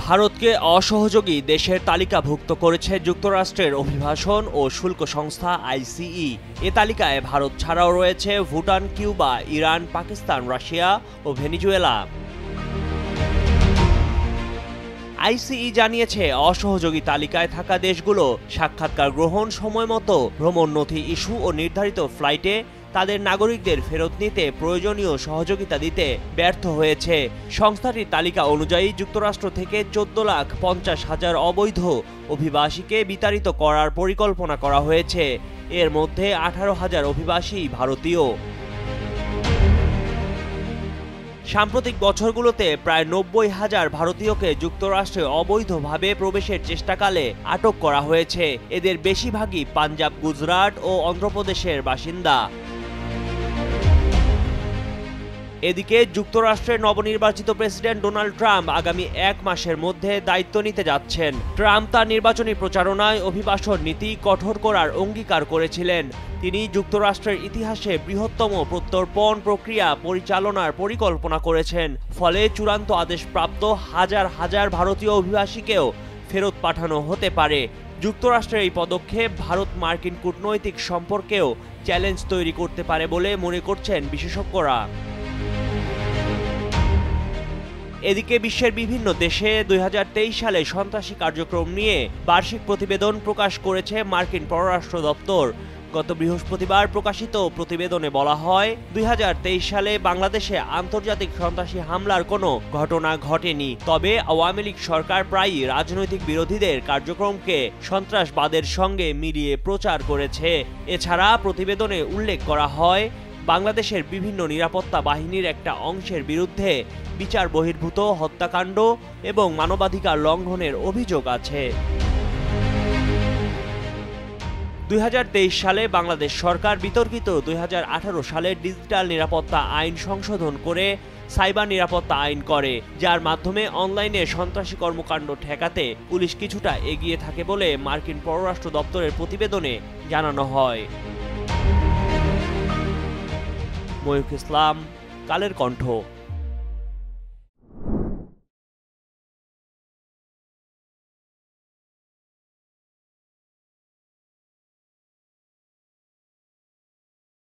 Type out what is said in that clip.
ভারতকে অসহযোগী দেশের তালিকাভুক্ত করেছে যুক্তরাষ্ট্রের অভিবাসন ও শুল্ক সংস্থা আইসিই। এ তালিকায় ভারত ছাড়াও রয়েছে Bhutan, Cuba, Iran, Pakistan, Russia ও ভেনেজুয়েলা। আইসিই জানিয়েছে, অসহযোগী তালিকায় থাকা দেশগুলো সাক্ষাৎকার গ্রহণ, সময়মতো ভ্রমণ নথি ইস্যু ও নির্ধারিত ফ্লাইটে তাদের নাগরিকদের ফেরত নিতে প্রয়োজনীয় সহযোগিতা দিতে ব্যর্থ হয়েছে। সংস্থাটির তালিকা অনুযায়ী যুক্তরাষ্ট্র থেকে 14,50,000 অবৈধ অভিবাসীকে বিতাড়িত করার পরিকল্পনা করা হয়েছে। এর মধ্যে 18,000 অভিবাসী ভারতীয়। সাম্প্রতিক বছরগুলোতে প্রায় 90,000 ভারতীয়কে যুক্তরাষ্ট্রে অবৈধভাবে প্রবেশের চেষ্টাকালে আটক করা হয়েছে। এদের বেশিরভাগই পাঞ্জাব, গুজরাট ও অন্ধ্রপ্রদেশের বাসিন্দা। এদিকে যুক্তরাষ্ট্রের নবনির্বাচিত প্রেসিডেন্ট ডোনাল্ড ট্রাম্প আগামী 1 মাসের মধ্যে দায়িত্ব নিতে যাচ্ছেন। ট্রাম্প তার নির্বাচনী প্রচারণায় অভিবাসন নীতি কঠোর করার অঙ্গীকার করেছিলেন। তিনি যুক্তরাষ্ট্রের ইতিহাসে বৃহত্তম প্রত্যর্পণ প্রক্রিয়া পরিচালনার পরিকল্পনা করেছেন। ফলে চূড়ান্ত আদেশপ্রাপ্ত হাজার হাজার ভারতীয় অভিবাসীকেও ফেরত পাঠানো হতে পারে। যুক্তরাষ্ট্রের এই পদক্ষেপ ভারত মার্কিন কূটনৈতিক সম্পর্কেও চ্যালেঞ্জ তৈরি করতে পারে বলে মনে করছেন বিশেষজ্ঞরা। এদিকে বিশ্বের বিভিন্ন দেশে 2023 সালে সন্ত্রাসী কার্যক্রম নিয়ে বার্ষিক প্রতিবেদন প্রকাশ করেছে মার্কিন পররাষ্ট্র দপ্তর। গত বৃহস্পতিবার প্রকাশিত প্রতিবেদনে বলা হয়, 2023 সালে বাংলাদেশে আন্তর্জাতিক সন্ত্রাসী হামলার কোনো ঘটনা ঘটেনি। তবে আওয়ামী লীগ সরকার প্রায়ই রাজনৈতিক বিরোধীদের কার্যক্রমকে সন্ত্রাসবাদের সঙ্গে মিলিয়ে প্রচার করেছে। এছাড়া প্রতিবেদনে উল্লেখ করা হয়, বাংলাদেশের বিভিন্ন নিরাপত্তা বাহিনীর একটা অংশের বিরুদ্ধে বিচার বহির্ভূত হত্যাকাণ্ড এবং মানবাধিকার লঙ্ঘনের অভিযোগ আছে। 2023 সালে বাংলাদেশ সরকার বিতর্কিত 2018 সালের ডিজিটাল নিরাপত্তা আইন সংশোধন করে সাইবার নিরাপত্তা আইন করে, যার মাধ্যমে অনলাইনে সন্ত্রাসী কর্মকাণ্ড ঠেকাতে পুলিশ কিছুটা এগিয়ে থাকে বলে মার্কিন পররাষ্ট্র দপ্তরের প্রতিবেদনে জানানো হয়। ময়ূখ ইসলাম, কালের কণ্ঠ।